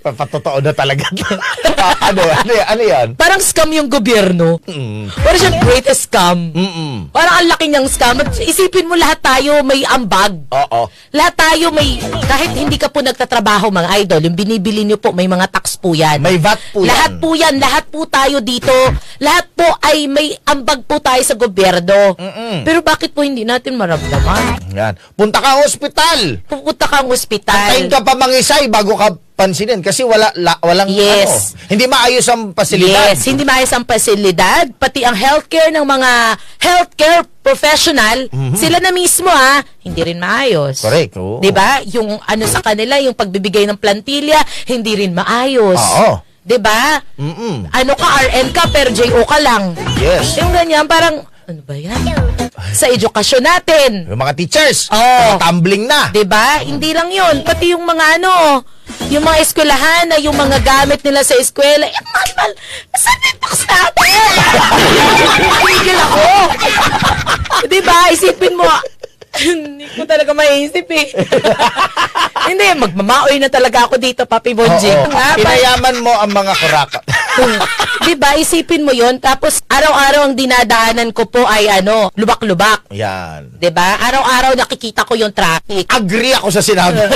Patotoo na talaga. Ano yan? Parang scam yung gobyerno. Parang siyang greatest scam. Parang ang laki niyang scam. Isipin mo lahat tayo may ambag. Oo. Lahat tayo may, kahit hindi ka po nagtatrabaho mga idol, yung binibili niyo po, may mga tax po yan. May VAT po yan. Lahat po yan. Lahat po tayo dito. Lahat po ay may ambag po tayo sa gobyerno. Pero bakit po hindi natin maramdaman? Yan. Punta ka ospital. Pupunta kang ospital. Antayin ka pa mangisay bago ka pansinin kasi walang Yes. hindi maayos ang pasilidad. Yes, hindi maayos ang pasilidad, pati ang healthcare ng mga healthcare professional, sila na mismo hindi rin maayos. Correct. Oo. 'Di ba? Yung ano sa kanila, yung pagbibigay ng plantilla, hindi rin maayos. Oo. 'Di ba? Ano ka, RN ka, pero JO ka lang. Yes. Yung ganyan, parang, ano ba yan? Sa edukasyon natin. Yung mga teachers, Oo. tumbling na. 'Di ba? Hindi lang 'yun, pati yung mga yung mga eskwelahan na yung mga gamit nila sa eskwela, mahal, saan yung tax natin? Pigil ako. 'Di ba? Isipin mo, hindi ko talaga maiisip Hindi, magmamaoy na talaga ako dito, Papi Bonjing. Pinayaman mo ang mga kuraka. Diba, isipin mo yon, tapos araw-araw ang dinadaanan ko po ay lubak-lubak. Yan. Diba? Araw-araw nakikita ko yung traffic. Agree ako sa sinabi mo.